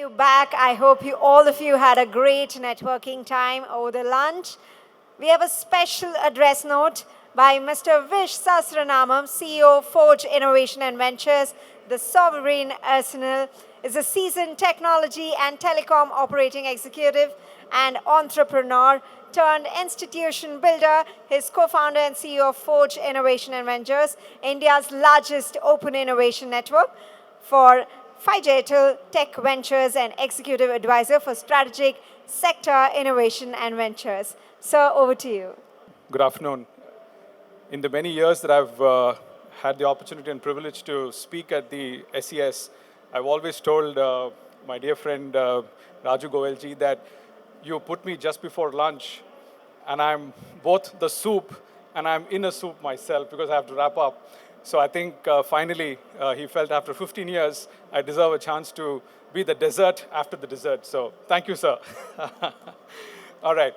you back. I hope all of you had a great networking time over the lunch. We have a special address note by Mr. Vish Sahasranamam, CEO, Forge Innovation and Ventures. The sovereign arsenal is a seasoned technology and telecom operating executive and entrepreneur turned institution builder. His co-founder and CEO of Forge Innovation and Ventures, India's largest open innovation network for Figetal Tech Ventures and executive advisor for strategic sector innovation and ventures. Sir, over to you. Good afternoon. In the many years that I've had the opportunity and privilege to speak at the SES, I've always told my dear friend Raju Goelji that you put me just before lunch and I'm both the soup and I'm in a soup myself because I have to wrap up. So I think finally he felt after 15 years I deserve a chance to be the dessert after the dessert. So thank you, sir. All right.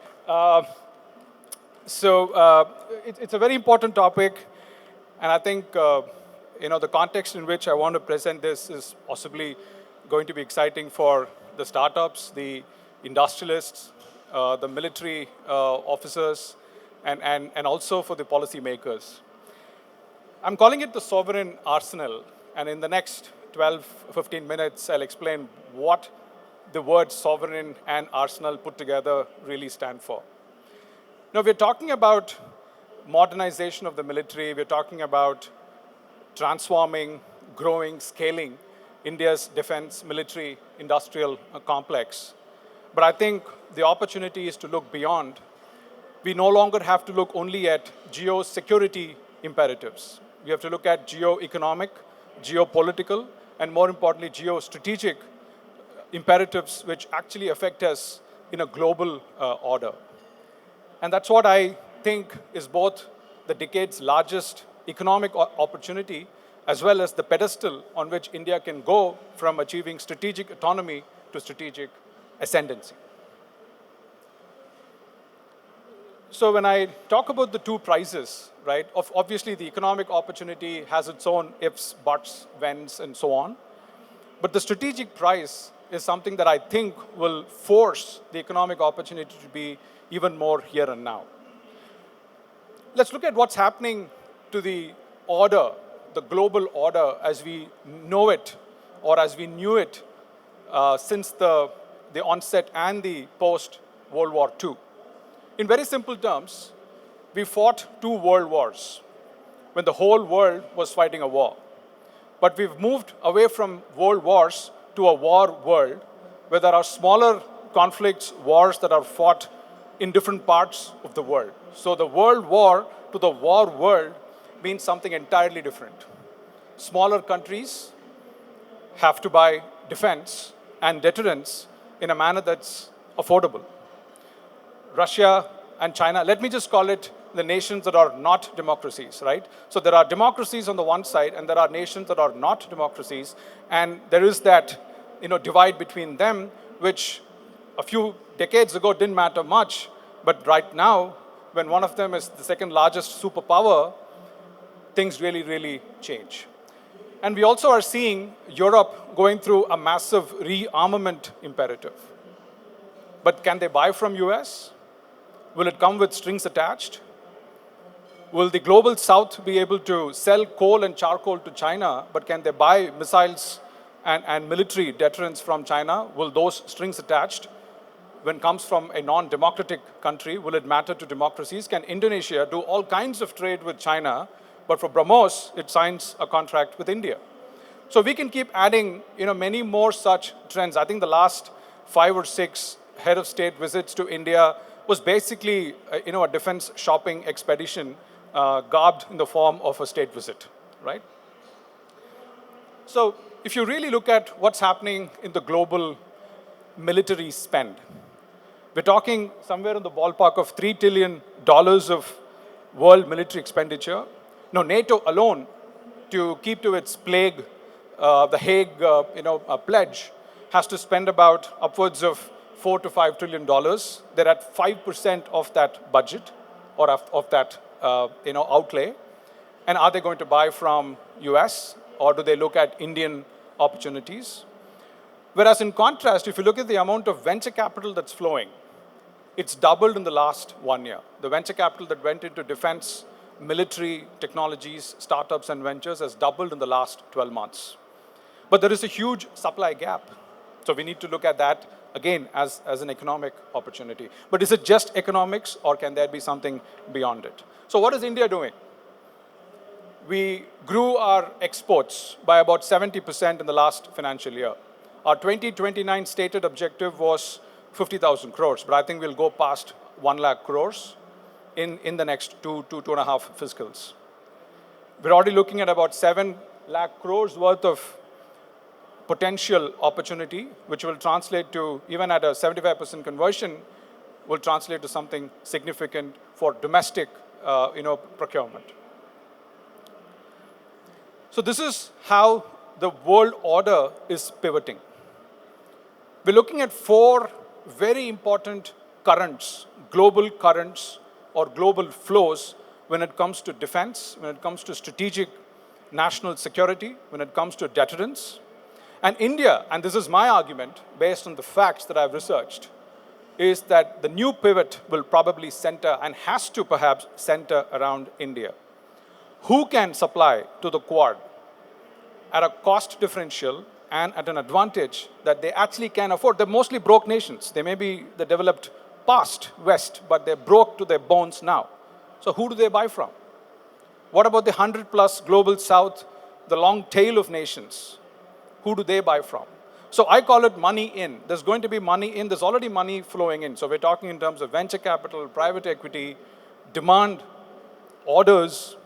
It's a very important topic, and I think the context in which I want to present this is possibly going to be exciting for the startups, the industrialists, the military officers, and also for the policymakers. I'm calling it the sovereign arsenal, and in the next 12-15 minutes, I'll explain what the words sovereign and arsenal put together really stand for. Now, we're talking about modernization of the military. We're talking about transforming, growing, scaling India's defense, military, industrial complex. But I think the opportunity is to look beyond. We no longer have to look only at geo-security imperatives. We have to look at geo-economic, geopolitical, and more importantly, geostrategic imperatives which actually affect us in a global order. And that's what I think is both the decade's largest economic opportunity as well as the pedestal on which India can go from achieving strategic autonomy to strategic ascendancy. So when I talk about the two prizes, right, obviously the economic opportunity has its own ifs, buts, whens, and so on. But the strategic prize is something that I think will force the economic opportunity to be even more here and now. Let's look at what's happening to the order, the global order as we know it, or as we knew it since the onset and the post-World War II. In very simple terms, we fought two world wars when the whole world was fighting a war. But we've moved away from world wars to a war world where there are smaller conflicts, wars that are fought in different parts of the world. So the world war to the war world means something entirely different. Smaller countries have to buy defense and deterrence in a manner that's affordable. Russia and China, let me just call it the nations that are not democracies, right? So there are democracies on the one side and there are nations that are not democracies, and there is that divide between them, which a few decades ago didn't matter much, but right now, when one of them is the second largest superpower, things really, really change. And we also are seeing Europe going through a massive rearmament imperative. But can they buy from US? Will it come with strings attached? Will the global south be able to sell coal and charcoal to China, but can they buy missiles and military deterrence from China? Will those strings attached, when it comes from a non-democratic country, will it matter to democracies? Can Indonesia do all kinds of trade with China, but for BrahMos, it signs a contract with India? So we can keep adding many more such trends. I think the last 5 or 6 head of state visits to India was basically a defense shopping expedition garbed in the form of a state visit, right? So if you really look at what's happening in the global military spend, we're talking somewhere in the ballpark of $3 trillion of world military expenditure. Now, NATO alone, to keep to its plague, the Hague pledge, has to spend about upwards of $4 to $5 trillion. They're at 5% of that budget or of that outlay. And are they going to buy from US, or do they look at Indian opportunities? Whereas in contrast, if you look at the amount of venture capital that's flowing, it's doubled in the last 1 year. The venture capital that went into defense, military technologies, startups, and ventures has doubled in the last 12 months. But there is a huge supply gap. So we need to look at that again as an economic opportunity. But is it just economics, or can there be something beyond it? So what is India doing? We grew our exports by about 70% in the last financial year. Our 2029 stated objective was 50,000 crores, but I think we'll go past 1 lakh crores in the next two and a half fiscals. We're already looking at about 7 lakh crores worth of potential opportunity, which will translate to, even at a 75% conversion, will translate to something significant for domestic procurement. So this is how the world order is pivoting. We're looking at 4 very important currents, global currents or global flows when it comes to defense, when it comes to strategic national security, when it comes to deterrence. And India, and this is my argument based on the facts that I've researched, is that the new pivot will probably center and has to perhaps center around India. Who can supply to the Quad at a cost differential and at an advantage that they actually can afford? They're mostly broke nations. They may be the developed past West, but they're broke to their bones now. So who do they buy from? What about the 100+ global South, the long tail of nations? Who do they buy from? So I call it money in. There's going to be money in. There's already money flowing in. So we're talking in terms of venture capital, private equity, demand, orders,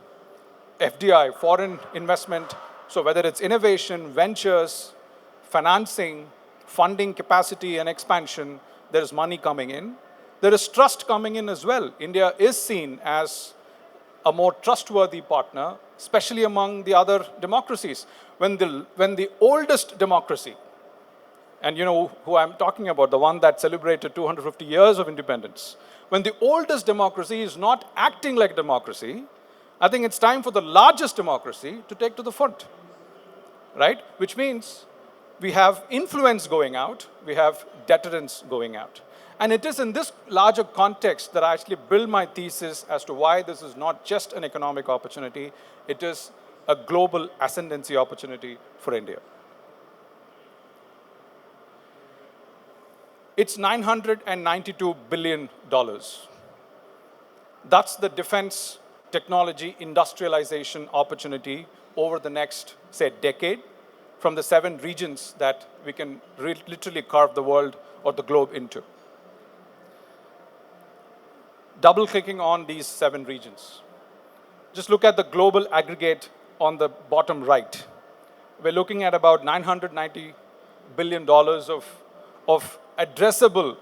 FDI, foreign investment. So whether it's innovation, ventures, financing, funding capacity and expansion, there is money coming in. There is trust coming in as well. India is seen as a more trustworthy partner, especially among the other democracies. When the oldest democracy, and you know who I'm talking about, the one that celebrated 250 years of independence, when the oldest democracy is not acting like democracy, I think it's time for the largest democracy to take to the front, right? Which means we have influence going out, we have deterrence going out. And it is in this larger context that I actually build my thesis as to why this is not just an economic opportunity, it is a global ascendancy opportunity for India. It's $992 billion. That's the defense technology industrialization opportunity over the next, say, decade from the 7 regions that we can literally carve the world or the globe into. Double-clicking on these 7 regions. Just look at the global aggregate on the bottom right. We're looking at about $990 billion of addressable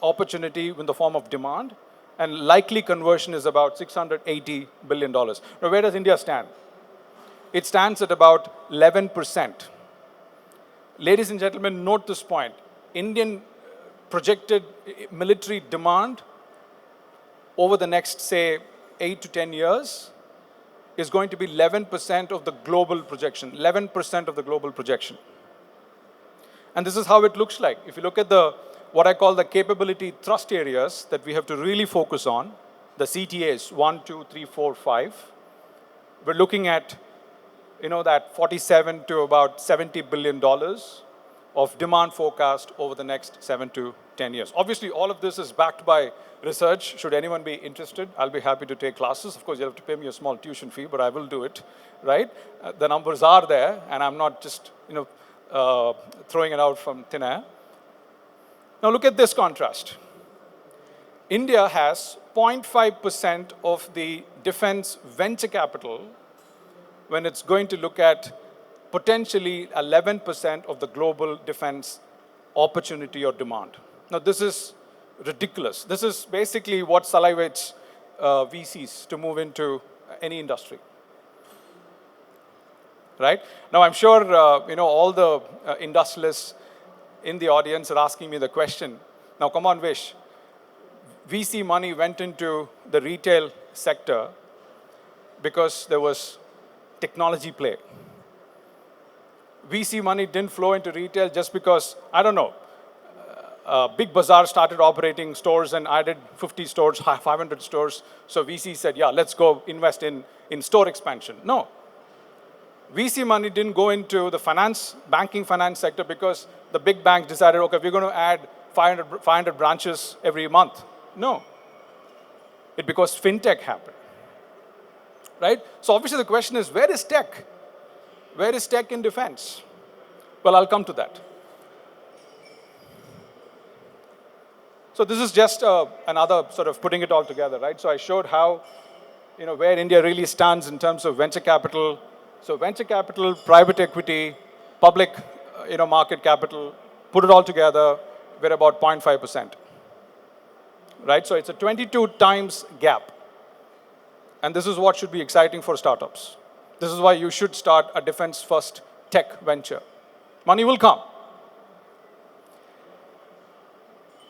opportunity in the form of demand, and likely conversion is about $680 billion. Now, where does India stand? It stands at about 11%. Ladies and gentlemen, note this point. Indian projected military demand over the next, say, 8 to 10 years is going to be 11% of the global projection, 11% of the global projection. And this is how it looks like. If you look at what I call the capability thrust areas that we have to really focus on, the CTAs, 1, 2, 3, 4, 5, we're looking at that 47 to about $70 billion of demand forecast over the next 7 to 10 years. Obviously, all of this is backed by research. Should anyone be interested, I'll be happy to take classes. Of course, you'll have to pay me a small tuition fee, but I will do it, right? The numbers are there, and I'm not just, throwing it out from thin air. Now look at this contrast. India has 0.5% of the defense venture capital when it's going to look at potentially 11% of the global defense opportunity or demand. Now this is ridiculous. This is basically what salivates VCs to move into any industry. Right? Now I'm sure all the industrialists in the audience are asking me the question, now come on Vish, VC money went into the retail sector because there was technology play. VC money didn't flow into retail just because, I don't know, Big Bazaar started operating stores and added 50 stores, 500 stores. So VC said, yeah, let's go invest in store expansion. No. VC money didn't go into the banking finance sector because the big banks decided, okay, we're going to add 500 branches every month. No. It because fintech happened. Right? So obviously the question is, where is tech? Where is tech in defense? Well, I'll come to that. So this is just another sort of putting it all together, right? So I showed how, where India really stands in terms of venture capital. So venture capital, private equity, public, market capital, put it all together, we're about 0.5%. Right? So it's a 22 times gap. And this is what should be exciting for startups. This is why you should start a defense-first tech venture. Money will come.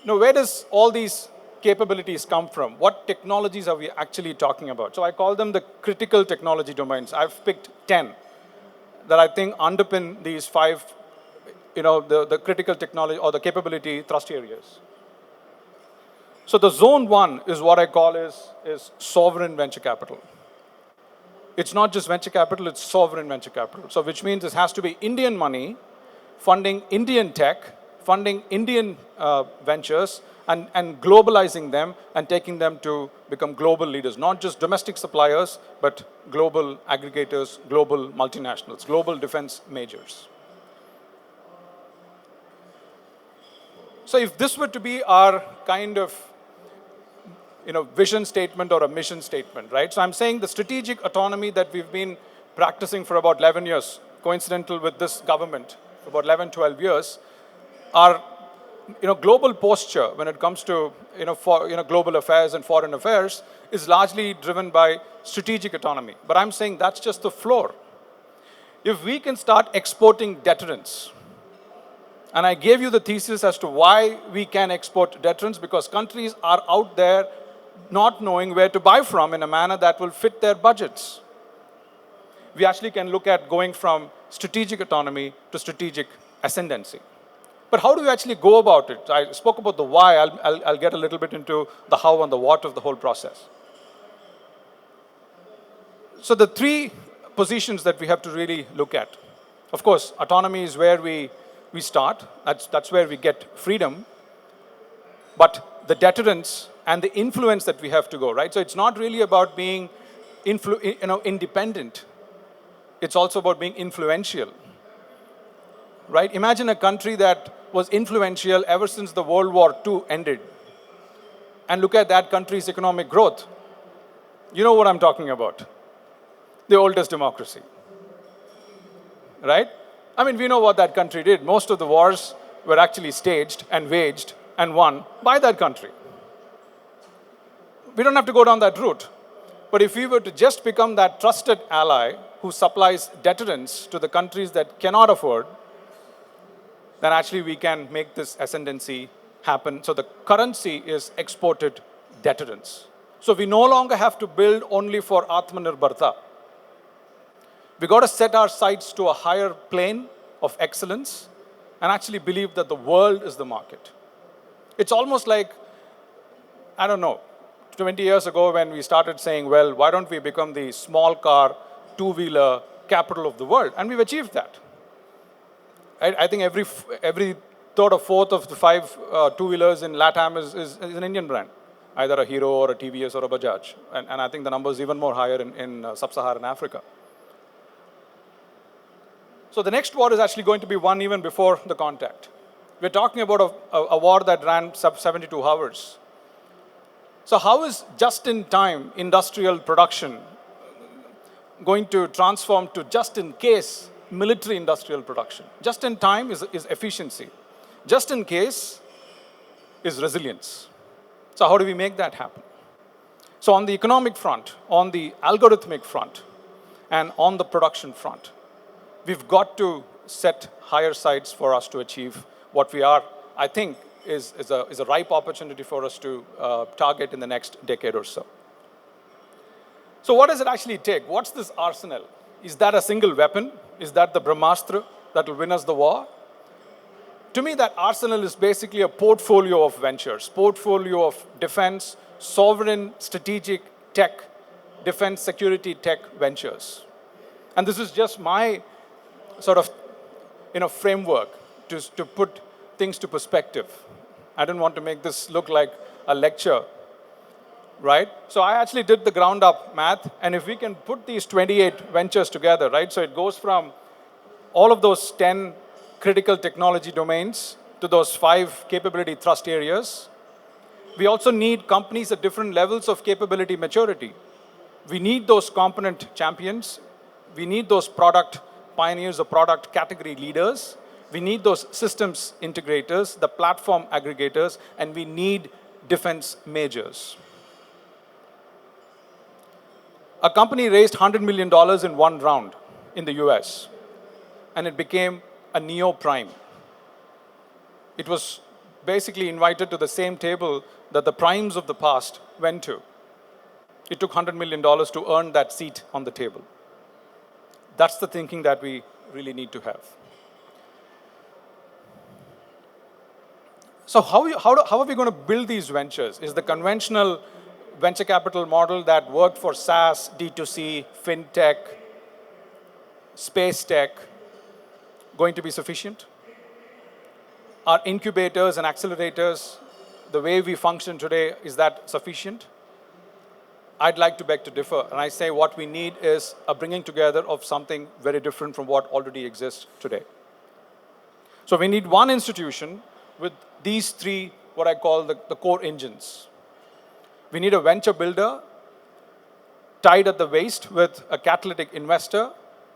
Now, where does all these capabilities come from? What technologies are we actually talking about? So I call them the critical technology domains. I've picked 10 that I think underpin these 5, the critical technology or the capability thrust areas. So the zone 1 is what I call is sovereign venture capital. It's not just venture capital, it's sovereign venture capital. So which means it has to be Indian money, funding Indian tech, funding Indian ventures, and globalizing them and taking them to become global leaders. Not just domestic suppliers, but global aggregators, global multinationals, global defense majors. So if this were to be our kind of vision statement or a mission statement, right? So I'm saying the strategic autonomy that we've been practicing for about 11 years, coincidental with this government, for about 11, 12 years, our global posture when it comes to global affairs and foreign affairs is largely driven by strategic autonomy. But I'm saying that's just the floor. If we can start exporting deterrence, and I gave you the thesis as to why we can export deterrence, because countries are out there not knowing where to buy from in a manner that will fit their budgets. We actually can look at going from strategic autonomy to strategic ascendancy. But how do we actually go about it? I spoke about the why. I'll get a little bit into the how and the what of the whole process. So the 3 positions that we have to really look at. Of course, autonomy is where we start. That's where we get freedom. But the deterrence and the influence that we have to go, right? So it's not really about being independent. It's also about being influential. Right? Imagine a country that was influential ever since the World War II ended. And look at that country's economic growth. You know what I'm talking about. The oldest democracy. Right? I mean, we know what that country did. Most of the wars were actually staged and waged and won by that country. We don't have to go down that route. But if we were to just become that trusted ally who supplies deterrence to the countries that cannot afford, then actually we can make this ascendancy happen. So the currency is exported deterrence. So we no longer have to build only for Atmanirbharta. We got to set our sights to a higher plane of excellence and actually believe that the world is the market. It's almost like, I don't know, 20 years ago when we started saying, well, why don't we become the small car, two-wheeler capital of the world? And we've achieved that. I think every third or fourth of the 5 two-wheelers in LATAM is an Indian brand, either a Hero or a TVS or a Bajaj. And I think the number is even more higher in sub-Saharan Africa. So the next war is actually going to be won even before the contact. We're talking about a war that ran 72 hours. So how is just-in-time industrial production going to transform to just-in-case military industrial production? Just-in-time is efficiency. Just-in-case is resilience. So how do we make that happen? So on the economic front, on the algorithmic front, and on the production front, we've got to set higher sights for us to achieve what we are, I think, is a ripe opportunity for us to target in the next decade or so. So what does it actually take? What's this arsenal? Is that a single weapon? Is that the Brahmastra? that will win us the war. To me, that arsenal is basically a portfolio of ventures, portfolio of defense, sovereign, strategic tech, defense, security tech ventures. And this is just my sort of framework to put things to perspective. I didn't want to make this look like a lecture, right? So I actually did the ground up math, and if we can put these 28 ventures together, right? So it goes from all of those 10 critical technology domains to those 5 capability thrust areas. We also need companies at different levels of capability maturity. We need those component champions. We need those product pioneers or product category leaders. We need those systems integrators, the platform aggregators, and we need defense majors. A company raised $100 million in one round in the US, and it became a neo-prime. It was basically invited to the same table that the primes of the past went to. It took $100 million to earn that seat on the table. That's the thinking that we really need to have. So how are we going to build these ventures? Is the conventional venture capital model that worked for SaaS, D2C, fintech, space tech going to be sufficient? Are incubators and accelerators, the way we function today, is that sufficient? I'd like to beg to differ, and I say what we need is a bringing together of something very different from what already exists today. So we need one institution with these 3, what I call the core engines. We need a venture builder tied at the waist with a catalytic investor,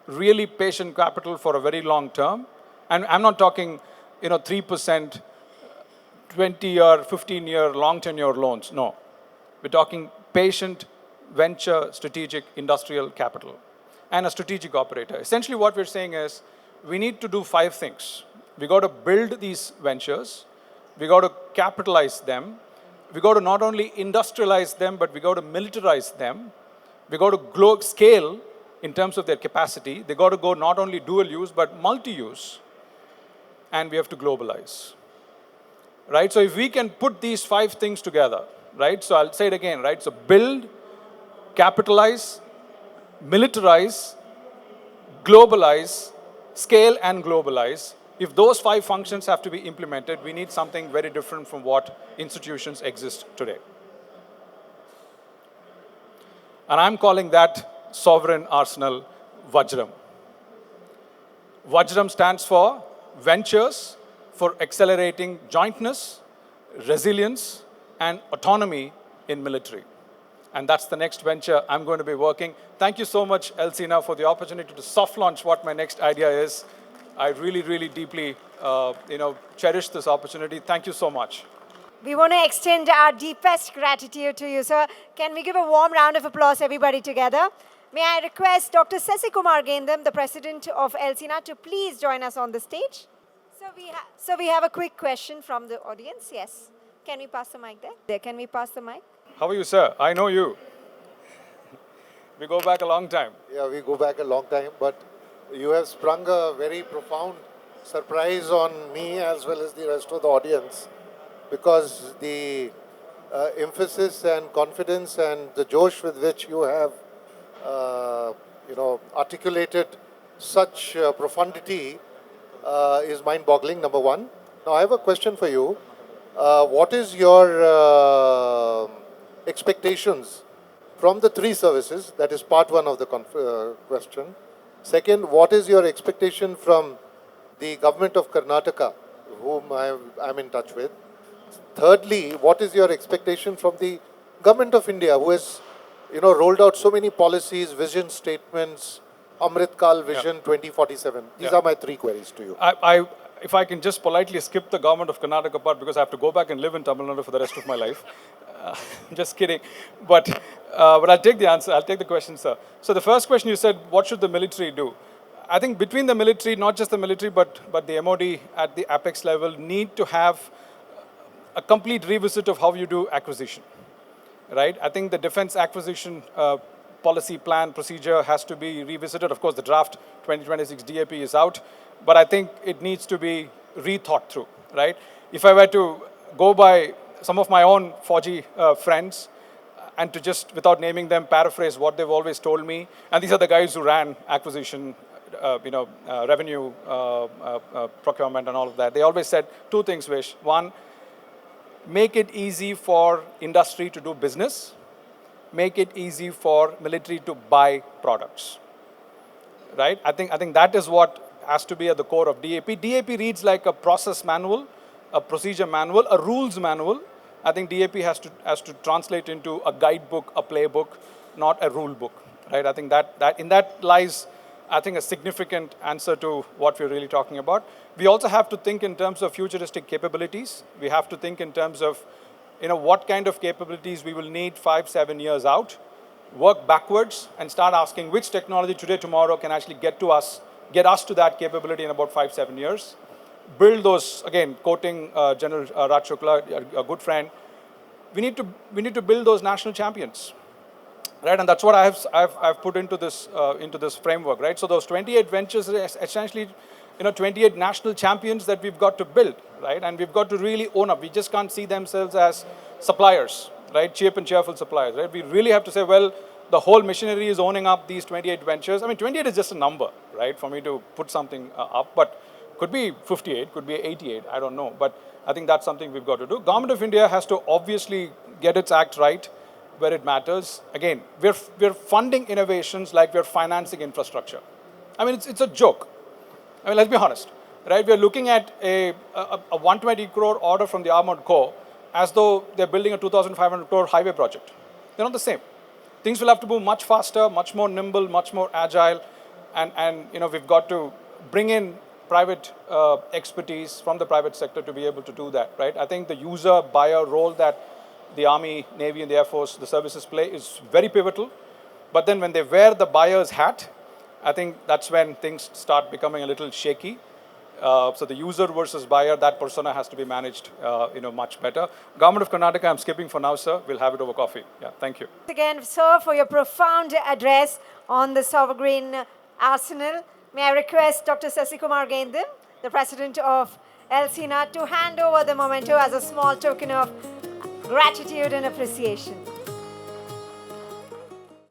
really patient capital for a very long term. And I'm not talking 3%, 20-year, 15-year, long tenure loans. No. We're talking patient venture, strategic, industrial capital, and a strategic operator. Essentially what we're saying is we need to do 5 things. We got to build these ventures. We got to capitalize them. We got to not only industrialize them, but we got to militarize them. We got to scale in terms of their capacity. They got to go not only dual use, but multi-use. And we have to globalize. Right? So if we can put these 5 things together, right? So I'll say it again, right? So build, capitalize, militarize, globalize, scale and globalize. If those 5 functions have to be implemented, we need something very different from what institutions exist today. And I'm calling that sovereign arsenal Vajram. Vajram stands for ventures for accelerating jointness, resilience, and autonomy in military. And that's the next venture I'm going to be working. Thank you so much, Elsina, for the opportunity to soft launch what my next idea is. I really, really deeply, cherish this opportunity. Thank you so much. We want to extend our deepest gratitude to you, sir. Can we give a warm round of applause, everybody together? May I request Dr. Sasikumar Gendam, the president of Elsina, to please join us on the stage? So we have a quick question from the audience. Yes. Can we pass the mic there? Can we pass the mic? How are you, sir? I know you. We go back a long time. Yeah, we go back a long time, but you have sprung a very profound surprise on me as well as the rest of the audience, because the emphasis and confidence and the josh with which you have, articulated such profundity is mind-boggling, number one. Now, I have a question for you. What is your expectations from the 3 services? That is part 1 of the question. Second, what is your expectation from the government of Karnataka, whom I'm in touch with? Thirdly, what is your expectation from the government of India, who has, rolled out so many policies, vision statements, Amrit Kal Vision 2047? These are my 3 queries to you. If I can just politely skip the government of Karnataka part, because I have to go back and live in Tamil Nadu for the rest of my life. Just kidding. But I'll take the answer. I'll take the question, sir. So the first question you said, what should the military do? I think between the military, not just the military, but the MOD at the apex level, need to have a complete revisit of how you do acquisition. Right? I think the defense acquisition policy plan procedure has to be revisited. Of course, the draft 2026 DAP is out. but I think it needs to be rethought through, right? If I were to go by some of my own 4G friends and to just, without naming them, paraphrase what they've always told me, and these are the guys who ran acquisition, revenue, procurement, and all of that. They always said two things, Vish. One, make it easy for industry to do business. Make it easy for military to buy products. Right? I think that is what has to be at the core of DAP. DAP reads like a process manual, a procedure manual, a rules manual. I think DAP has to translate into a guidebook, a playbook, not a rule book. Right? I think that in that lies, I think, a significant answer to what we're really talking about. We also have to think in terms of futuristic capabilities. We have to think in terms of, what kind of capabilities we will need 5-7 years out. Work backwards and start asking which technology today, tomorrow can actually get us to that capability in about 5-7 years. Build those, again, quoting General Raj Shukla, a good friend. We need to build those national champions, right? And that's what I've put into this framework, right? So those 28 ventures are essentially, 28 national champions that we've got to build, right? And we've got to really own up. We just can't see themselves as suppliers, right? Cheap and cheerful suppliers, right? We really have to say, well, the whole machinery is owning up these 28 ventures. I mean, 28 is just a number, right? For me to put something up, but could be 58, could be 88, I don't know. But I think that's something we've got to do. Government of India has to obviously get its act right where it matters. Again, we're funding innovations like we're financing infrastructure. I mean, it's a joke. I mean, let's be honest, right? We're looking at a 120 crore order from the Armored Corps as though they're building a 2,500 crore highway project. They're not the same. Things will have to move much faster, much more nimble, much more agile, and we've got to bring in private expertise from the private sector to be able to do that, right? I think the user buyer role that the Army, Navy, and the Air Force, the services play is very pivotal. But then when they wear the buyer's hat, I think that's when things start becoming a little shaky. So the user versus buyer, that persona has to be managed, much better. Government of Karnataka, I'm skipping for now, sir. We'll have it over coffee. Yeah, thank you. Again, sir, for your profound address on the sovereign arsenal. May I request Dr. Sasikumar Gendam, the president of LCNA, to hand over the memento as a small token of gratitude and appreciation.